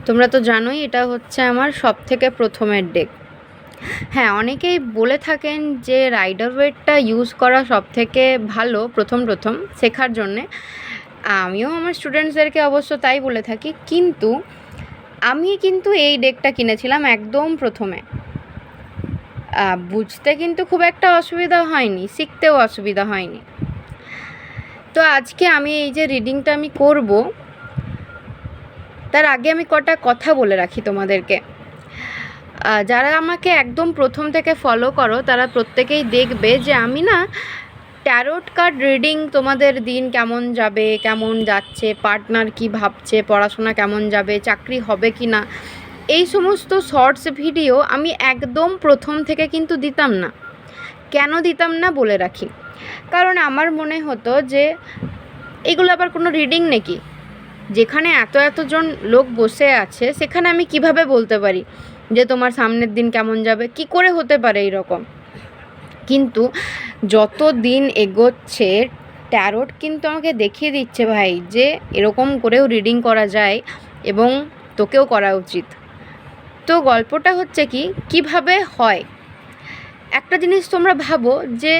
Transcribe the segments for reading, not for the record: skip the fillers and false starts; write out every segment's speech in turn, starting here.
তোমরা তো জানোই এটা হচ্ছে আমার সবথেকে প্রথমের ডেক। হ্যাঁ, অনেকেই বলে থাকেন যে রাইডার ওয়েটটা ইউজ করা সবথেকে ভালো প্রথম শেখার জন্যে। আমিও আমার স্টুডেন্টসদেরকে অবশ্য তাই বলে থাকি, কিন্তু আমি কিন্তু এই ডেকটা কিনেছিলাম একদম প্রথমে। বুঝতে কিন্তু খুব একটা অসুবিধা হয়নি, শিখতেও অসুবিধা হয়নি। তো আজকে আমি এই যে রিডিংটা আমি করব, তার আগে আমি কটা কথা বলে রাখি তোমাদেরকে। যারা আমাকে একদম প্রথম থেকে ফলো করো তারা প্রত্যেকেই দেখবে যে আমি না ট্যারোট কার্ড রিডিং, তোমাদের দিন কেমন যাবে, কেমন যাচ্ছে, পার্টনার কি ভাবছে, পড়াশোনা কেমন যাবে, চাকরি হবে কি না, এই সমস্ত শর্টস ভিডিও আমি একদম প্রথম থেকে কিন্তু দিতাম না। কেন দিতাম না বলে রাখি। কারণ আমার মনে হতো যে এগুলো আবার কোনো রিডিং নাকি, যেখানে এতজন লোক বসে আছে সেখানে আমি কিভাবে বলতে পারি যে তোমার সামনের দিন কেমন যাবে, কি করে হতে পারে এইরকম। কিন্তু যত দিন এগোচ্ছে ট্যারোট কিন্তু আমাকে দেখিয়ে দিচ্ছে ভাই যে এরকম করেও রিডিং করা যায় এবং তোকেও করা উচিত। তো গল্পটা হচ্ছে কিভাবে হয়। একটা জিনিস তোমরা ভাবো যে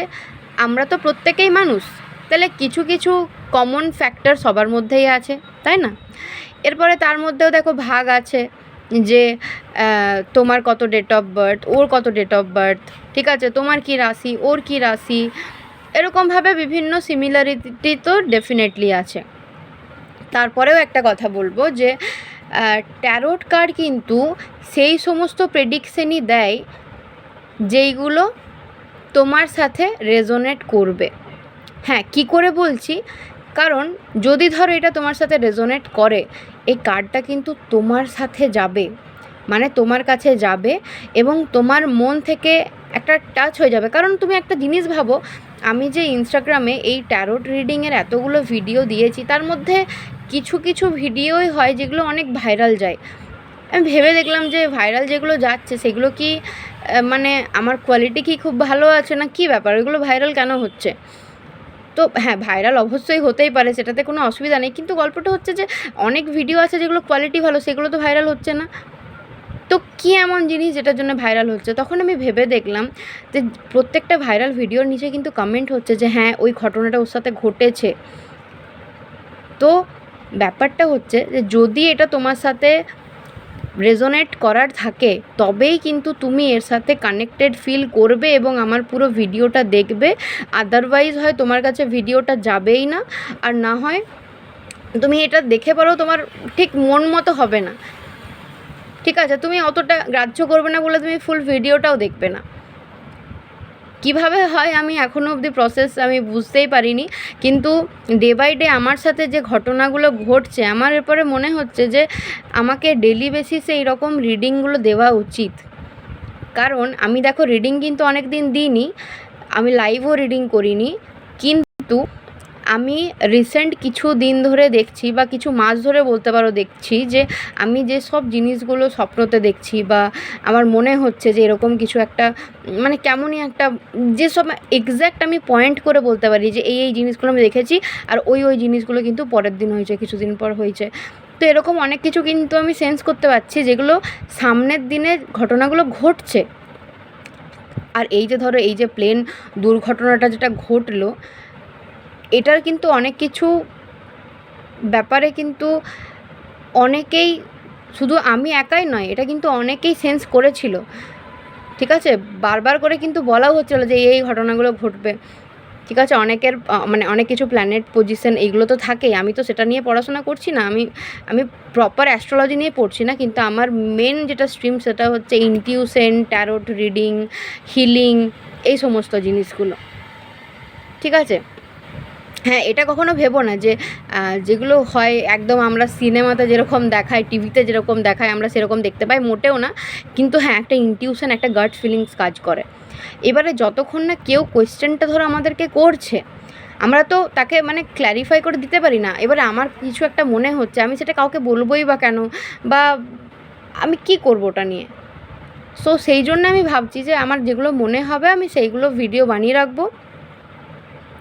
আমরা তো প্রত্যেকেই মানুষ, তাহলে কিছু কিছু কমন ফ্যাক্টর সবার মধ্যেই আছে, তাই না? এরপরে তার মধ্যেও দেখো ভাগ আছে যে তোমার কত ডেট অফ বার্থ, ওর কত ডেট অফ বার্থ, ঠিক আছে, তোমার কি রাশি, ওর কি রাশি, এরকমভাবে বিভিন্ন সিমিলারিটি তো ডেফিনেটলি আছে। তারপরেও একটা কথা বলবো যে ট্যারোট কার্ড কিন্তু সেই সমস্ত প্রেডিকশনই দেয় যেইগুলো তোমার সাথে রেজোনেট করবে। হ্যাঁ, কি করে বলছি, কারণ যদি ধরো এটা তোমার সাথে রেজোনেট করে, এই কার্ডটা কিন্তু তোমার সাথে যাবে, মানে তোমার কাছে যাবে এবং তোমার মন থেকে একটা টাচ হয়ে যাবে। কারণ তুমি একটা জিনিস ভাবো, আমি যে ইনস্টাগ্রামে এই ট্যারোট রিডিংয়ের এতগুলো ভিডিও দিয়েছি, তার মধ্যে কিছু কিছু ভিডিওই হয় যেগুলো অনেক ভাইরাল যায়। আমি ভেবে দেখলাম যে ভাইরাল যেগুলো যাচ্ছে সেগুলো কি মানে আমার কোয়ালিটি কি খুব ভালো আছে না কি ব্যাপার, এগুলো ভাইরাল কেন হচ্ছে? তো হ্যাঁ, ভাইরাল অবশ্যই হতেই পারে, সেটাতে কোনো অসুবিধা নেই, কিন্তু গল্পটা হচ্ছে যে অনেক ভিডিও আছে যেগুলো কোয়ালিটি ভালো, সেগুলো তো ভাইরাল হচ্ছে না। তো কী এমন জিনিস যেটার জন্য ভাইরাল হচ্ছে? তখন আমি ভেবে দেখলাম যে প্রত্যেকটা ভাইরাল ভিডিওর নিচে কিন্তু কমেন্ট হচ্ছে যে হ্যাঁ ওই ঘটনাটা ওর সাথে ঘটেছে। তো ব্যাপারটা হচ্ছে যে যদি এটা তোমার সাথে রেজোনেট করার থাকে তবেই কিন্তু তুমি এর সাথে কানেক্টেড ফিল করবে এবং আমার পুরো ভিডিওটা দেখবে। আদারওয়াইজ হয় তোমার কাছে ভিডিওটা যাবেই না, আর না হয় তুমি এটা দেখে পারো তোমার ঠিক মন মতো হবে না, ঠিক আছে, তুমি অতটা গ্রাহ্য করবে না বলে তুমি ফুল ভিডিওটাও দেখবে না। কিভাবে হয় আমি এখনও অবধি প্রসেস আমি বুঝতেই পারিনি, কিন্তু ডে বাই ডে আমার সাথে যে ঘটনাগুলো ঘটছে আমার এরপরে মনে হচ্ছে যে আমাকে ডেলি বেসিসে এইরকম রিডিংগুলো দেওয়া উচিত। কারণ আমি দেখো রিডিং কিন্তু অনেক দিন দিইনি, আমি লাইভও রিডিং করিনি, কিন্তু আমি রিসেন্ট কিছু দিন ধরে দেখছি বা কিছু মাস ধরে বলতে পারো দেখছি যে আমি যে সব জিনিসগুলো স্বপ্নতে দেখছি বা আমার মনে হচ্ছে যে এরকম কিছু একটা মানে কেমনই একটা যেসব এক্স্যাক্ট আমি পয়েন্ট করে বলতে পারি যে এই জিনিসগুলো আমি দেখেছি, আর ওই জিনিসগুলো কিন্তু পরের দিন হয়েছে, কিছুদিন পর হয়েছে। তো এরকম অনেক কিছু কিন্তু আমি সেন্স করতে পারছি যেগুলো সামনের দিনে ঘটনাগুলো ঘটছে। আর এই যে ধরো এই যে প্লেন দুর্ঘটনাটা যেটা ঘটলো, এটার কিন্তু অনেক কিছু ব্যাপারে কিন্তু অনেকেই, শুধু আমি একাই নয়, এটা কিন্তু অনেকেই সেন্স করেছিল, ঠিক আছে, বারবার করে কিন্তু বলাও হচ্ছিলো যে এই ঘটনাগুলো ঘটবে, ঠিক আছে। অনেকের মানে অনেক কিছু প্ল্যানেট পজিশন এইগুলো তো থাকেই, আমি তো সেটা নিয়ে পড়াশোনা করছি না, আমি প্রপার অ্যাস্ট্রোলজি নিয়ে পড়ছি না, কিন্তু আমার মেন যেটা স্ট্রিম সেটা হচ্ছে ইনটিউশন, ট্যারোট রিডিং, হিলিং, এই সমস্ত জিনিসগুলো, ঠিক আছে। হ্যাঁ, এটা কখনো ভেবো না যে যেগুলো হয় একদম আমরা সিনেমাতে যেরকম দেখায়, টিভিতে যেরকম দেখায় আমরা সেরকম দেখতে পাই, মোটেও না। কিন্তু হ্যাঁ, একটা ইনটিউশন, একটা গাট ফিলিংস কাজ করে। এবারে যতক্ষণ না কেউ কোয়েশ্চেনটা ধরো আমাদেরকে করছে, আমরা তো তাকে মানে ক্ল্যারিফাই করে দিতে পারি না। এবারে আমার কিছু একটা মনে হচ্ছে, আমি সেটা কাউকে বলবোই বা কেন, বা আমি কি করবো ওটা নিয়ে? সো সেই জন্য আমি ভাবছি যে আমার যেগুলো মনে হবে আমি সেইগুলো ভিডিও বানিয়ে রাখবো,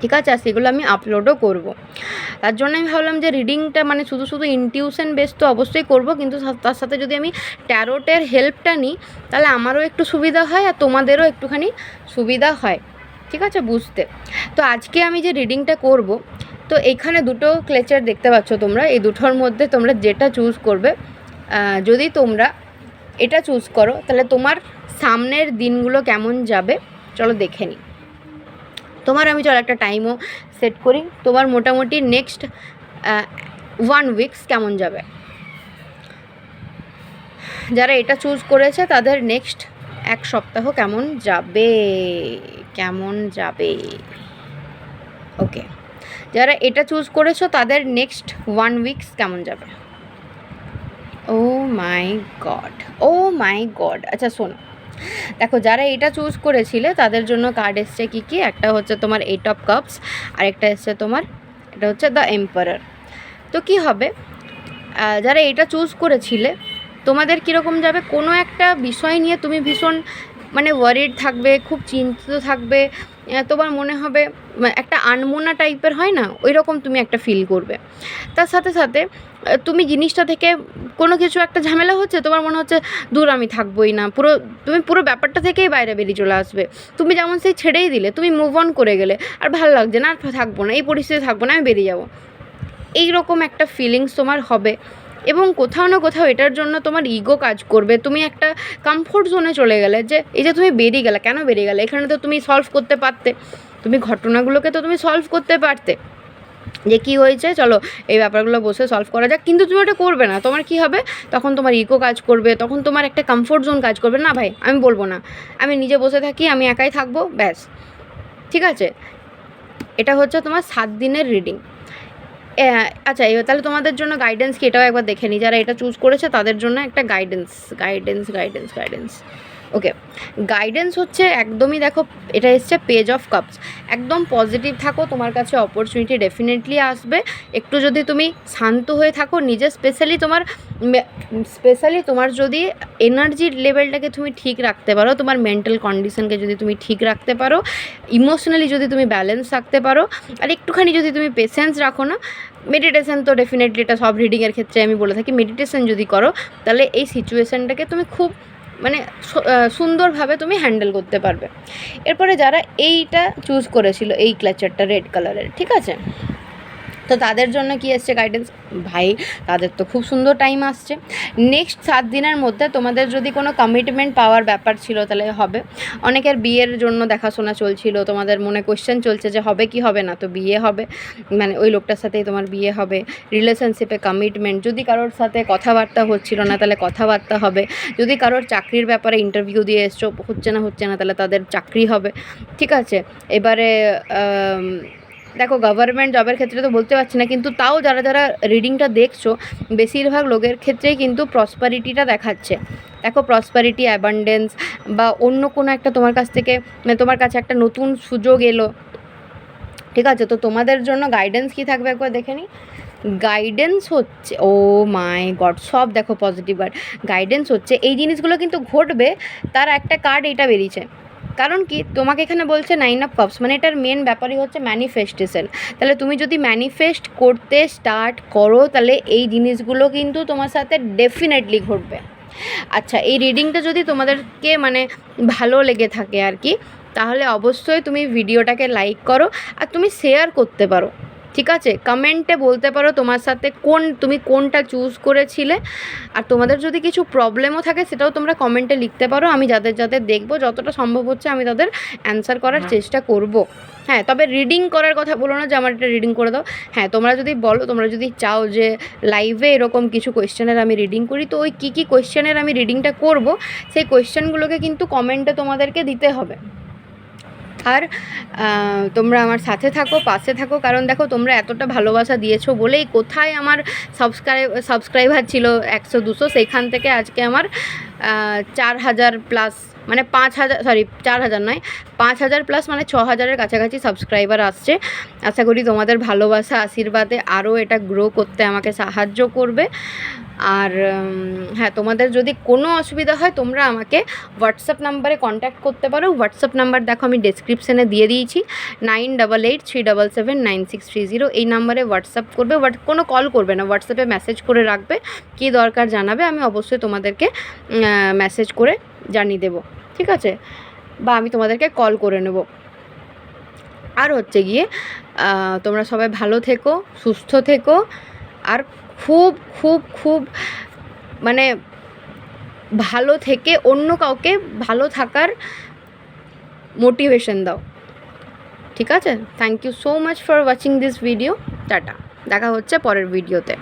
ঠিক আছে, আর সেগুলো আমি আপলোডও করব। তার জন্য আমি ভাবলাম যে রিডিংটা মানে শুধু ইনটিউশন বেস তো অবশ্যই করব, কিন্তু তার সাথে যদি আমি ট্যারোটের হেল্পটা নিই তাহলে আমারও একটু সুবিধা হয় আর তোমাদেরও একটুখানি সুবিধা হয়, ঠিক আছে বুঝতে। তো আজকে আমি যে রিডিংটা করব, তো এখানে দুটো ক্লেচার দেখতে পাচ্ছ তোমরা, এই দুটোর মধ্যে তোমরা যেটা চুজ করবে, যদি তোমরা এটা চুজ করো তাহলে তোমার সামনের দিনগুলো কেমন যাবে চলো দেখে নিই। তোমার আমি চলো একটা টাইমও সেট করি, তোমার মোটামুটি নেক্সট 1 উইকস কেমন যাবে। যারা এটা চুজ করেছে তাদের নেক্সট 1 সপ্তাহ কেমন যাবে, কেমন যাবে। ওকে, যারা এটা চুজ করেছো তাদের নেক্সট 1 উইকস কেমন যাবে। ও মাই গড, ও মাই গড। আচ্ছা শোনো, দেখো যারা এটা চুজ করেছিলে তাদের জন্য কার্ড এসছে কী কী, একটা হচ্ছে তোমার 8 অফ কাপস, আর একটা এসছে তোমার, এটা হচ্ছে দ্য এম্পারার। তো কি হবে, যারা এটা চুজ করেছিলে তোমাদের কীরকম যাবে, কোনো একটা বিষয় নিয়ে তুমি ভীষণ মানে ওয়ারিড থাকবে, খুব চিন্তিত থাকবে, তোমার মনে হবে একটা আনমোনা টাইপের হয় না, ওই রকম তুমি একটা ফিল করবে। তার সাথে সাথে তুমি জিনিসটা থেকে কোনো কিছু একটা ঝামেলা হচ্ছে, তোমার মনে হচ্ছে দূর আমি থাকবোই না, তুমি পুরো ব্যাপারটা থেকেই বাইরে বেরিয়ে চলে আসবে। তুমি যেমন সেই ছেড়েই দিলে, তুমি মুভ অন করে গেলে, আর ভালো লাগছে না, আর থাকবো না, এই পরিস্থিতি থাকবো না, আমি বেরিয়ে যাবো, এইরকম একটা ফিলিংস তোমার হবে। এবং কোথাও না কোথাও এটার জন্য তোমার ইগো কাজ করবে, তুমি একটা কমফোর্ট জোনে চলে গেলে, যে এই যে তুমি বেরিয়ে গেলে, কেন বেরিয়ে গেলে, এখানে তো তুমি সলভ করতে পারতে, তুমি ঘটনাগুলোকে তো তুমি সলভ করতে পারতে, যে কী হয়েছে চলো এই ব্যাপারগুলো বসে সলভ করা যাক, কিন্তু তুমি ওটা করবে না। তোমার কি হবে, তখন তোমার ইগো কাজ করবে, তখন তোমার একটা কমফোর্ট জোন কাজ করবে, না ভাই আমি বলবো না, আমি নিজে বসে থাকি, আমি একাই থাকবো, ব্যাস। ঠিক আছে, এটা হচ্ছে তোমার 7 দিনের রিডিং। আচ্ছা এবার তাহলে তোমাদের জন্য গাইডেন্স কি এটাও একবার দেখে নিই, যারা এটা চুজ করেছে তাদের জন্য একটা গাইডেন্স। ওকে, গাইডেন্স হচ্ছে একদমই দেখো, এটা এসছে পেজ অফ কাপস। একদম পজিটিভ থাকো, তোমার কাছে অপরচুনিটি ডেফিনেটলি আসবে। একটু যদি তুমি শান্ত হয়ে থাকো, নিজে স্পেশালি তোমার যদি এনার্জির লেভেলটাকে তুমি ঠিক রাখতে পারো, তোমার মেন্টাল কন্ডিশনকে যদি তুমি ঠিক রাখতে পারো, ইমোশনালি যদি তুমি ব্যালেন্স রাখতে পারো, আর একটুখানি যদি তুমি পেশেন্স রাখো না, মেডিটেশন তো ডেফিনেটলি এটা সব রিডিংয়ের ক্ষেত্রে আমি বলে থাকি, মেডিটেশন যদি করো তাহলে এই সিচুয়েশানটাকে তুমি খুব মানে সুন্দরভাবে তুমি হ্যান্ডেল করতে পারবে। এরপরে যারা এইটা চুজ করেছিল, এই ক্লাচারটা রেড কালারের, ঠিক আছে, তো তাদের জন্য কি এসছে গাইডেন্স, ভাই তাদের তো খুব সুন্দর টাইম আসছে। নেক্সট 7 দিনের মধ্যে তোমাদের যদি কোনো কমিটমেন্ট পাওয়ার ব্যাপার ছিল তাহলে হবে। অনেকের বিয়ের জন্য দেখাশোনা চলছিল, তোমাদের মনে কোয়েশ্চেন চলছে যে হবে কি হবে না, তো বিয়ে হবে, মানে ওই লোকটার সাথেই তোমার বিয়ে হবে। রিলেশনশিপে কমিটমেন্ট, যদি কারোর সাথে কথাবার্তা হচ্ছিল না তাহলে কথাবার্তা হবে। যদি কারোর চাকরির ব্যাপারে ইন্টারভিউ দিয়ে এসছো, হচ্ছে না তাহলে তাদের চাকরি হবে। ঠিক আছে, এবারে দেখো গভর্নমেন্ট জবের ক্ষেত্রে তো বলতে পারছি না, কিন্তু তাও যারা রিডিংটা দেখছো বেশিরভাগ লোকের ক্ষেত্রেই কিন্তু প্রসপারিটিটা দেখাচ্ছে। দেখো প্রসপারিটি, অ্যাবান্ডেন্স, বা অন্য কোনো একটা তোমার কাছ থেকে মানে তোমার কাছে একটা নতুন সুযোগ এলো। ঠিক আছে, তো তোমাদের জন্য গাইডেন্স কী থাকবে একবার দেখে নিই। গাইডেন্স হচ্ছে, ও মাই গড, সব দেখো পজিটিভ আর গাইডেন্স হচ্ছে এই জিনিসগুলো কিন্তু ঘটবে। তার একটা কার্ড এটা বেরিয়েছে, কারণ কি তোমাকে এখানে বলছে 9 অফ কাপস, মানে এটার মেন ব্যাপারই হচ্ছে ম্যানিফেস্টেশন। তাহলে তুমি যদি ম্যানিফেস্ট করতে স্টার্ট করো তাহলে এই জিনিসগুলো কিন্তু তোমার সাথে ডেফিনেটলি ঘটবে। আচ্ছা, এই রিডিংটা যদি তোমাদেরকে মানে ভালো লেগে থাকে আর কি, তাহলে অবশ্যই তুমি ভিডিওটাকে লাইক করো আর তুমি শেয়ার করতে পারো। ঠিক আছে, কমেন্টে বলতে পারো তোমার সাথে তুমি কোনটা চুজ করেছিলে। আর তোমাদের যদি কিছু প্রবলেমও থাকে সেটাও তোমরা কমেন্টে লিখতে পারো, আমি যাদের দেখবো যতটা সম্ভব হচ্ছে আমি তাদের অ্যান্সার করার চেষ্টা করব। হ্যাঁ, তবে রিডিং করার কথা বলো না যে আমার একটা রিডিং করে দাও। হ্যাঁ, তোমরা যদি বলো, তোমরা যদি চাও যে লাইভে এরকম কিছু কোয়েশ্চেনের আমি রিডিং করি, তো ওই কী কোয়েশ্চেনের আমি রিডিংটা করব সেই কোয়েশ্চেনগুলোকে কিন্তু কমেন্টে তোমাদেরকে দিতে হবে। আর তোমরা আমার সাথে থাকো, পাশে থাকো, কারণ দেখো তোমরা এতটা ভালোবাসা দিয়েছো বলেই কোথায় আমার সাবস্ক্রাইবার ছিল 100-200, সেইখান থেকে আজকে আমার 4000 প্লাস, মানে 5000, সরি 4000 নয়, 5000 প্লাস, মানে 6000-এর কাছাকাছি সাবস্ক্রাইবার আসছে। আশা করি তোমাদের ভালোবাসা আশীর্বাদে আরও এটা গ্রো করতে আমাকে সাহায্য করবে। আর হ্যাঁ, তোমাদের যদি কোনো অসুবিধা হয় তোমরা আমাকে হোয়াটসঅ্যাপ নাম্বারে কন্ট্যাক্ট করতে পারো। হোয়াটসঅ্যাপ নাম্বার দেখো আমি ডেসক্রিপশানে দিয়ে দিয়েছি, 9883779630। এই নাম্বারে হোয়াটসঅ্যাপ করবে, কোনো কল করবে না, হোয়াটসঅ্যাপে মেসেজ করে রাখবে, কী দরকার জানাবে, আমি অবশ্যই তোমাদেরকে মেসেজ করে জানিয়ে দেবো, ঠিক আছে, বা আমি তোমাদেরকে কল করে নেব। আর হচ্ছে গিয়ে তোমরা সবাই ভালো থেকো, সুস্থ থেকো, আর খুব খুব খুব মানে ভালো থেকে অন্য কাউকে ভালো থাকার মোটিভেশন দাও, ঠিক আছে? Thank you so much for watching this video. টাটা, দেখা হচ্ছে পরের ভিডিওতে।